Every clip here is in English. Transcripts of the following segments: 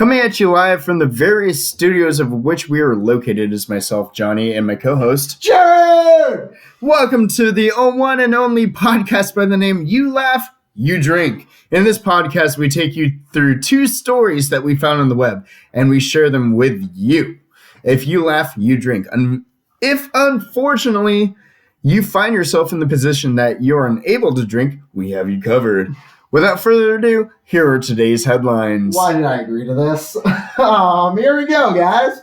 Coming at you live from the various studios of which we are located is myself, Johnny, and my co-host, Jared! Welcome to the one and only podcast by the name You Laugh, You Drink. In this podcast, we take you through two stories that we found on the web, and we share them with you. If you laugh, you drink. If, unfortunately, you find yourself in the position that you're unable to drink, we have you covered. Without further ado, here are today's headlines. Why did I agree to this? Here we go, guys.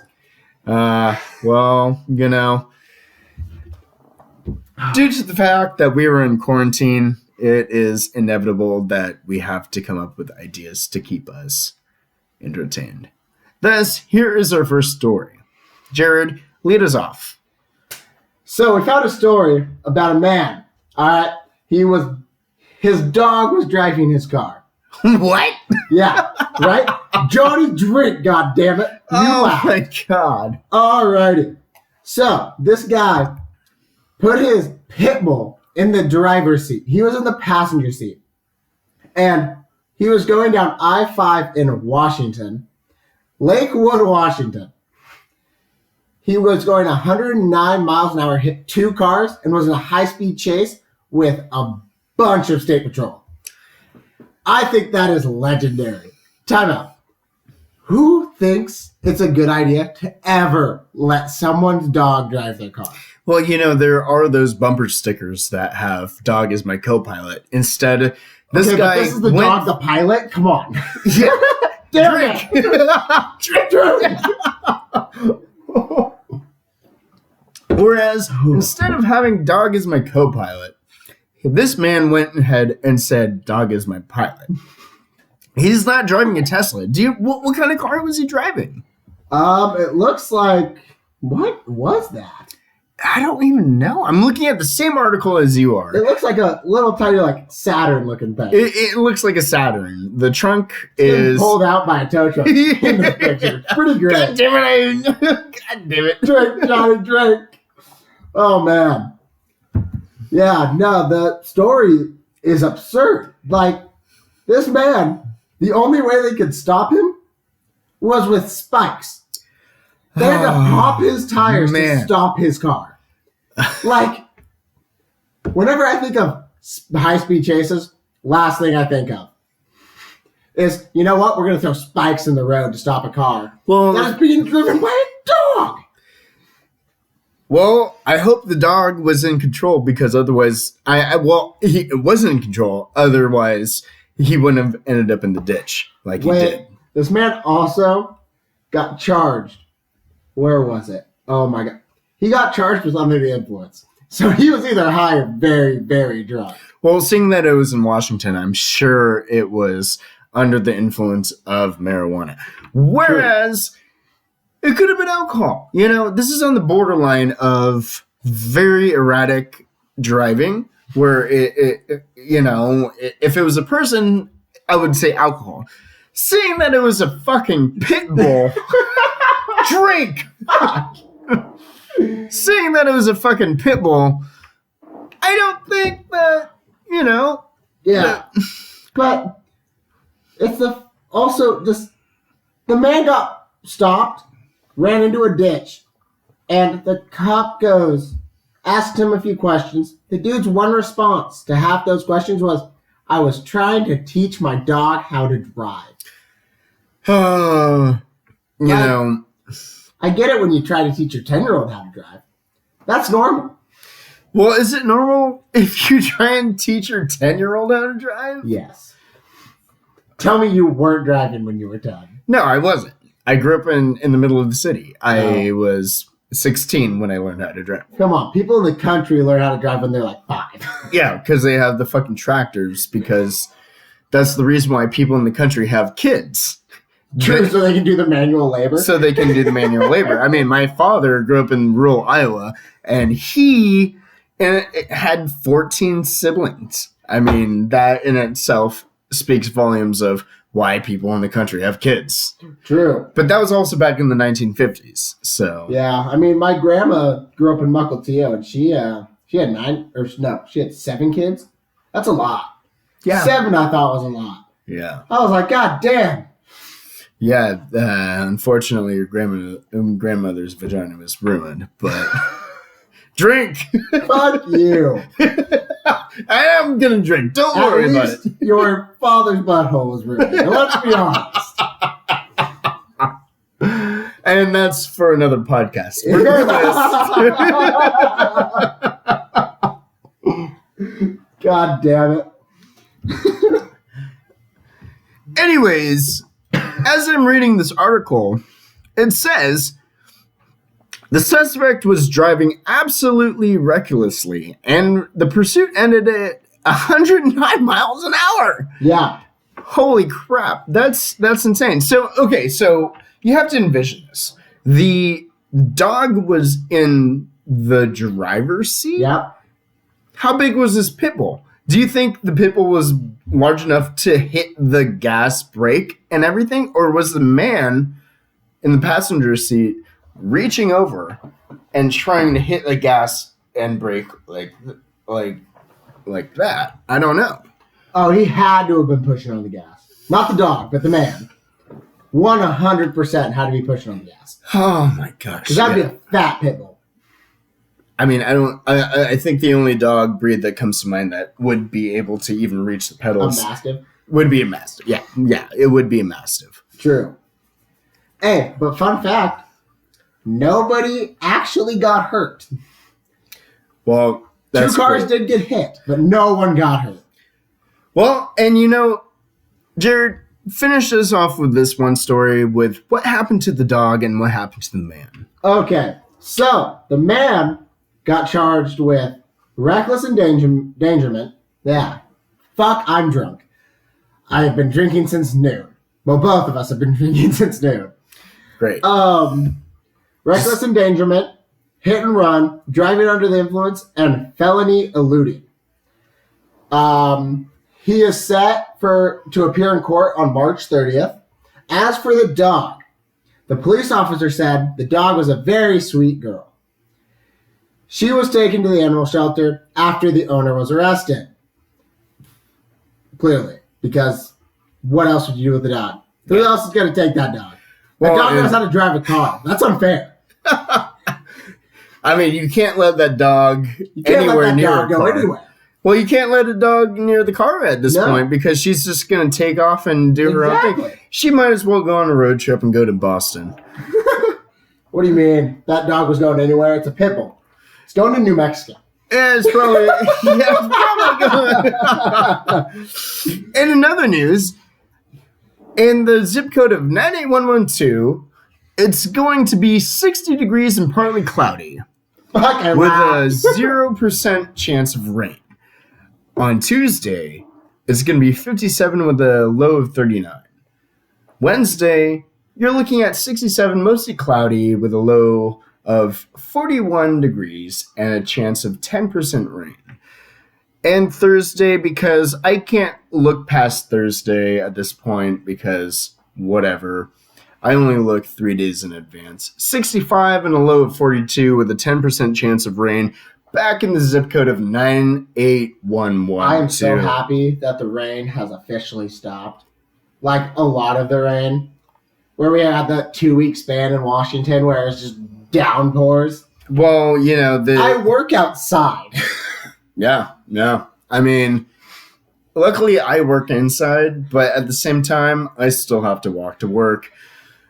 Due to the fact that we were in quarantine, it is inevitable that we have to come up with ideas to keep us entertained. Thus, here is our first story. Jared, lead us off. So we found a story about a man. All right, his dog was driving his car. What? Yeah, right? Johnny Drink, goddammit. My God. Alrighty. So this guy put his pit bull in the driver's seat. He was in the passenger seat. And he was going down I-5 in Washington, Lakewood, Washington. He was going 109 miles an hour, hit two cars, and was in a high-speed chase with a bunch of state patrol. I think that is legendary. Time out. Who thinks it's a good idea to ever let someone's dog drive their car? Well, there are those bumper stickers that have "dog is my co-pilot." Instead, this guy but this is the dog, the pilot? Come on. Yeah. Damn it. Drink. Whereas, instead of having "dog is my co-pilot," this man went ahead and said, "Dog is my pilot." He's not driving a Tesla. What kind of car was he driving? It looks like, what was that? I don't even know. I'm looking at the same article as you are. It looks like a little tiny, Saturn looking thing. It looks like a Saturn. The trunk is pulled out by a tow truck in the picture. Pretty great. God damn it! God damn it! Drink, Johnny, drink. Oh man. Yeah, no, the story is absurd. This man, the only way they could stop him was with spikes. They had to pop his tires to stop his car. Whenever I think of high-speed chases, last thing I think of is, you know what? We're going to throw spikes in the road to stop a car. Well, that's being driven by a dog. Well, I hope the dog was in control because otherwise, it wasn't in control. Otherwise, he wouldn't have ended up in the ditch like he did. This man also got charged. Where was it? Oh my God. He got charged with under the influence. So he was either high or very, very drunk. Well, seeing that it was in Washington, I'm sure it was under the influence of marijuana. Whereas... True. It could have been alcohol. This is on the borderline of very erratic driving, where if it was a person, I would say alcohol. Seeing that it was a fucking pit bull, drink. Seeing that it was a fucking pit bull, I don't think that, Yeah. But it's the man got stopped, ran into a ditch, and the cop asked him a few questions. The dude's one response to half those questions was, "I was trying to teach my dog how to drive." I get it when you try to teach your 10-year-old how to drive. That's normal. Well, is it normal if you try and teach your 10-year-old how to drive? Yes. Tell me you weren't driving when you were 10. No, I wasn't. I grew up in the middle of the city. I was 16 when I learned how to drive. Come on. People in the country learn how to drive when they're 5. Yeah, because they have the fucking tractors, because that's the reason why people in the country have kids. True, so they can do the manual labor? So they can do the manual labor. I mean, my father grew up in rural Iowa, and he had 14 siblings. I mean, that in itself speaks volumes of why people in the country have kids. True. But that was also back in the 1950s, so... Yeah, I mean, my grandma grew up in Mukilteo, and she had 7 kids. That's a lot. Yeah. 7 I thought was a lot. Yeah. I was like, God damn. Yeah, unfortunately, your grandmother's vagina was ruined, but drink. Fuck you. I am gonna drink. Don't At worry about least it. your father's butthole was ruined. Now, let's be honest. And that's for another podcast. God damn it. Anyways, as I'm reading this article, it says the suspect was driving absolutely recklessly, and the pursuit ended at 109 miles an hour. Yeah. Holy crap, that's insane. So you have to envision this. The dog was in the driver's seat. Yep. How big was this pit bull? Do you think the pit bull was large enough to hit the gas brake and everything? Or was the man in the passenger seat reaching over and trying to hit the gas and brake like that? I don't know. Oh, he had to have been pushing on the gas. Not the dog, but the man. 100% had to be pushing on the gas. Oh my gosh. Because that'd be a fat pit bull. I mean, I think the only dog breed that comes to mind that would be able to even reach the A pedals mastiff. would be a mastiff. Yeah, it would be a mastiff. True. Hey, but fun fact, nobody actually got hurt. Well, that's 2 cars great. did get hit, but no one got hurt. Well, and Jared, finish us off with this one story with what happened to the dog and what happened to the man. Okay, so the man got charged with reckless endangerment. Yeah. Fuck, I'm drunk. I have been drinking since noon. Well, both of us have been drinking since noon. Great. Reckless endangerment, hit and run, driving under the influence, and felony eluding. He is set to appear in court on March 30th. As for the dog, the police officer said the dog was a very sweet girl. She was taken to the animal shelter after the owner was arrested. Clearly, because what else would you do with the dog? Who else is going to take that dog? That dog knows how to drive a car. That's unfair. I mean, you can't let that dog anywhere near a car. Anywhere. Well, you can't let a dog near the car at this point because she's just going to take off and do her own thing. She might as well go on a road trip and go to Boston. What do you mean? That dog was going anywhere? It's a pit bull. It's going to New Mexico. Yeah, it's probably, going. In another news, in the zip code of 98112, it's going to be 60 degrees and partly cloudy with a 0% chance of rain. On Tuesday, it's going to be 57 with a low of 39. Wednesday, you're looking at 67, mostly cloudy with a low of 41 degrees and a chance of 10% rain. And Thursday, because I can't look past Thursday at this point because whatever. I only look 3 days in advance. 65 and a low of 42 with a 10% chance of rain. Back in the zip code of 98112. I am so happy that the rain has officially stopped. Like a lot of the rain. Where we had that 2-week span in Washington where it's just downpours. Well, I work outside. Yeah. I mean, luckily I work inside, but at the same time, I still have to walk to work.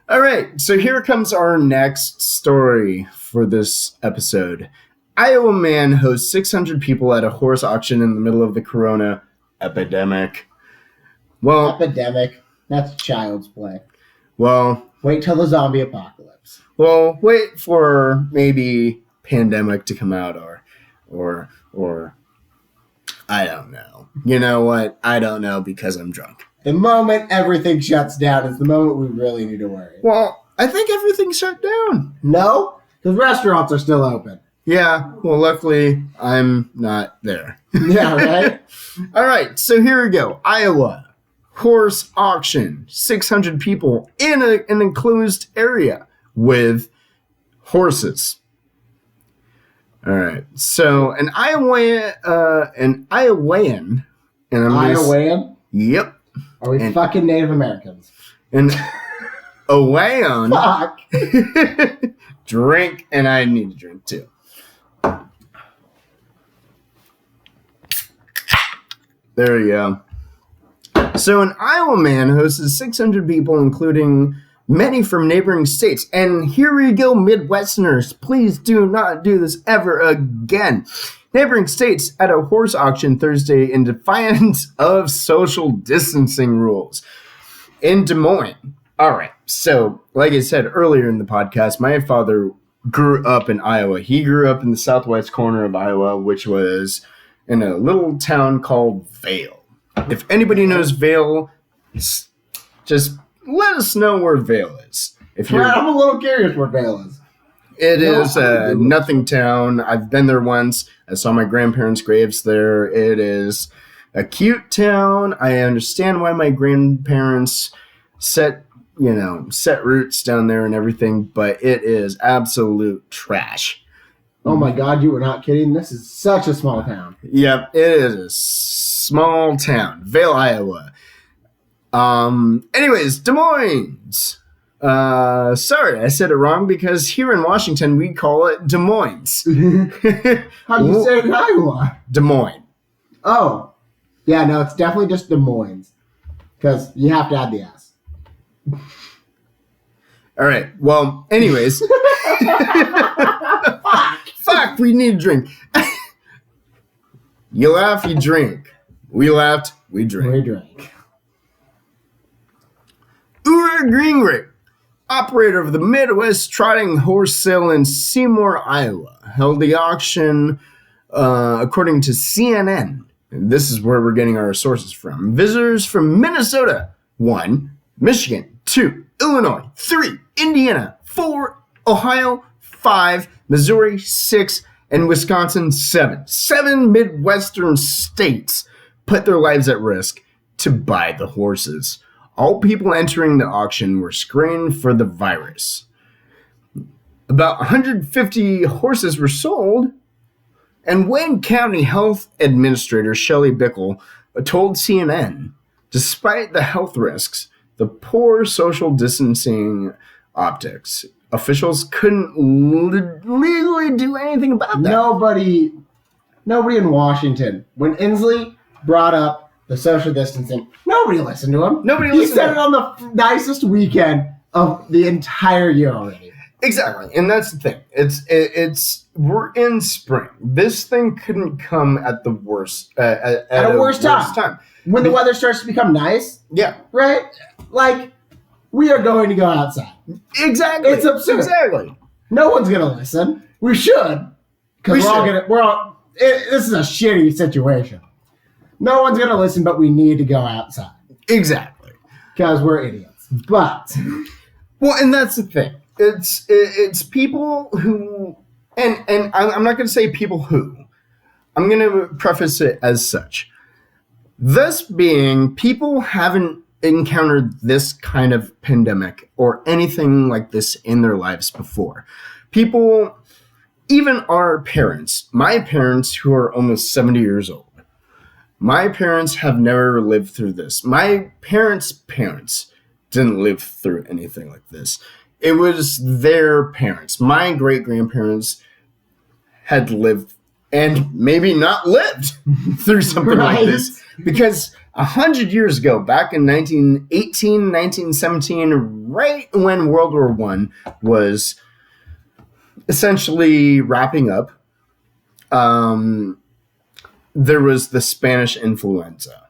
All right, so here comes our next story for this episode. Iowa man hosts 600 people at a horse auction in the middle of the corona epidemic. Well, Epidemic. That's child's play. Well, wait till the zombie apocalypse. Well, wait for maybe pandemic to come out or I don't know. You know what? I don't know because I'm drunk. The moment everything shuts down is the moment we really need to worry. Well, I think everything's shut down. No, because restaurants are still open. Yeah, well, luckily, I'm not there. Yeah, right? All right, so here we go. Iowa. Horse auction. 600 people in an enclosed area with horses. All right, so an Iowan, and I'm Iowan? Yep. Are we fucking Native Americans? And away on. Fuck. Drink, and I need to drink too. There you go. So an Iowa man hosted 600 people, including many from neighboring states. And here we go, Midwesterners. Please do not do this ever again. Neighboring states at a horse auction Thursday in defiance of social distancing rules. In Des Moines. All right. So, like I said earlier in the podcast, my father grew up in Iowa. He grew up in the southwest corner of Iowa, which was in a little town called Vail. If anybody knows Vail, just let us know where Vail is. If you're, I'm a little curious where Vail is. It is a nothing town. I've been there once. I saw my grandparents' graves there. It is a cute town. I understand why my grandparents set roots down there and everything, but it is absolute trash. Oh my God, you were not kidding. This is such a small town. Yep, it is a small town. Vail, Iowa. Anyways, Des Moines. Sorry, I said it wrong because here in Washington we call it Des Moines. How do you say it in Iowa? Des Moines. Oh. Yeah, no, it's definitely just Des Moines. Because you have to add the S. All right. Well, anyways. Fuck, we need a drink. You laugh, you drink. We laughed, we drink. We drink. Ura Greengrape, operator of the Midwest Trotting Horse Sale in Seymour, Iowa, held the auction according to CNN. And this is where we're getting our sources from. Visitors from Minnesota, 1, Michigan, 2, Illinois, 3, Indiana, 4, Ohio, 5, Missouri, 6, and Wisconsin, 7. 7 Midwestern states put their lives at risk to buy the horses. All people entering the auction were screened for the virus. About 150 horses were sold, and Wayne County Health Administrator Shelley Bickle told CNN, despite the health risks, the poor social distancing optics, officials couldn't legally do anything about that. Nobody in Washington, when Inslee brought up the social distancing, nobody listened to him. He said it on the nicest weekend of the entire year already. Exactly, and that's the thing. It's we're in spring. This thing couldn't come at the worst at a worse time. When the weather starts to become nice. Yeah. Right? Like, we are going to go outside. Exactly. It's absurd. Exactly. No one's going to listen. We should. Because this is a shitty situation. No one's going to listen, but we need to go outside. Exactly. Because we're idiots. But. Well, and that's the thing. It's people who, and I'm not going to say people who. I'm going to preface it as such. Thus being, people haven't encountered this kind of pandemic or anything like this in their lives before. People, even our parents, my parents who are almost 70 years old, my parents have never lived through this. My parents' parents didn't live through anything like this. It was their parents. My great-grandparents had lived and maybe not lived through something like this. Because 100 years ago, back in 1918, 1917, right when World War I was essentially wrapping up, there was the Spanish influenza.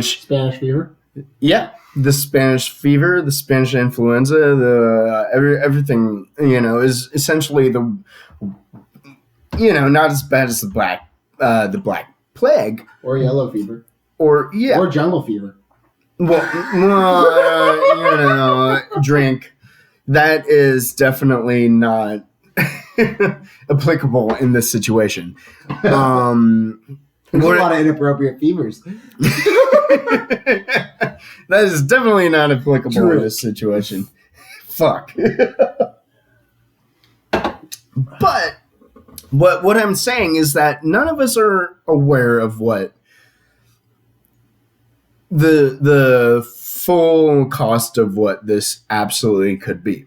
Spanish fever? Yeah. The Spanish fever, the Spanish influenza, everything, is essentially not as bad as the Black Plague. Or yellow fever. Or jungle fever. Well, drink. That is definitely not applicable in this situation. There's a lot of inappropriate fevers. That is definitely not applicable in this situation. Fuck. But what I'm saying is that none of us are aware of what the full cost of what this absolutely could be.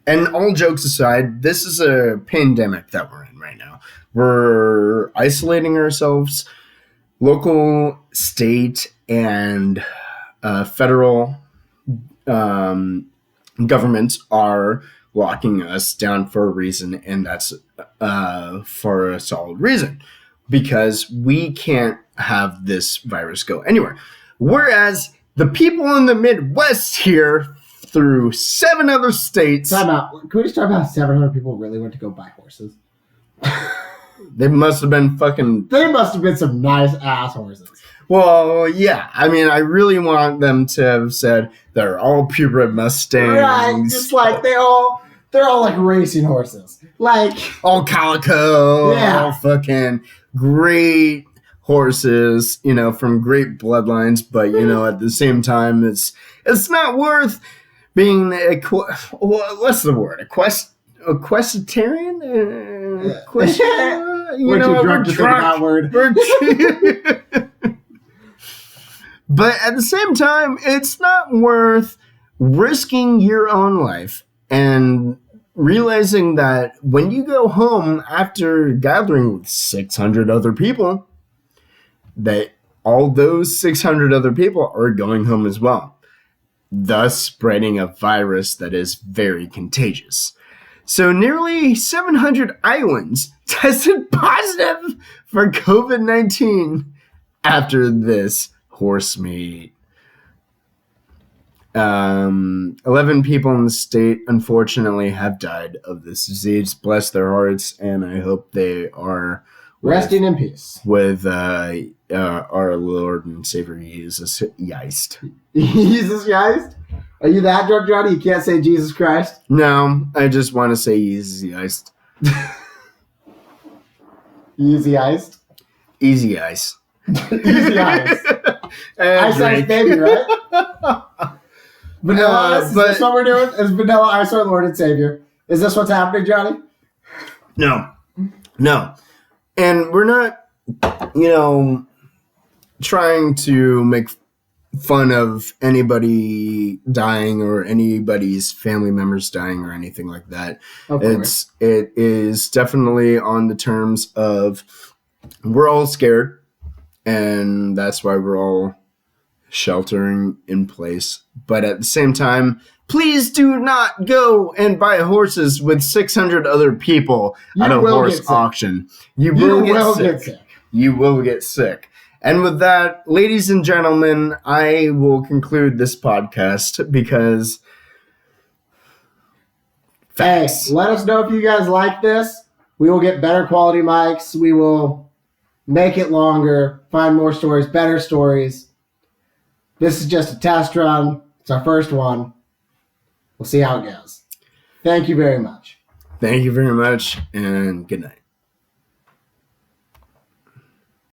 And all jokes aside, this is a pandemic that we're in right now. We're isolating ourselves. Local, state, and federal governments are locking us down for a reason, and that's for a solid reason, because we can't have this virus go anywhere. Whereas the people in the Midwest here, through 7 other states... Time out. Can we just talk about how 700 people really went to go buy horses? They must have been fucking... They must have been some nice ass horses. Well, yeah. I mean, I really want them to have said they're all purebred Mustangs. Right, just like they're all like racing horses. Like... all calico. Yeah. All fucking great horses, you know, from great bloodlines. But, you know, at the same time, it's not worth being... what's the word? Equestrian? We're too drunk to think of that word. But at the same time, it's not worth risking your own life and realizing that when you go home after gathering with 600 other people, that all those 600 other people are going home as well, thus spreading a virus that is very contagious. So nearly 700 Iowans tested positive for COVID-19 after this horse meet. 11 people in the state, unfortunately, have died of this disease. Bless their hearts, and I hope they are resting in peace with our Lord and Savior Jesus Christ. Jesus Christ? Are you that drunk, Johnny? You can't say Jesus Christ? No, I just want to say Easy Iced. Easy iced? Easy Ice. Easy ice. Ice Ice Baby, right? Vanilla Ice? Is this what we're doing? Is Vanilla Ice our Lord and Savior? Is this what's happening, Johnny? No. And we're not, trying to make fun of anybody dying or anybody's family members dying or anything like that. It is definitely on the terms of we're all scared, and that's why we're all sheltering in place. But at the same time, please do not go and buy horses with 600 other people at a horse auction. You will get sick. You will get sick. And with that, ladies and gentlemen, I will conclude this podcast because... facts. Hey, let us know if you guys like this. We will get better quality mics. We will make it longer, find more stories, better stories. This is just a test run. It's our first one. We'll see how it goes. Thank you very much. Thank you very much, and good night.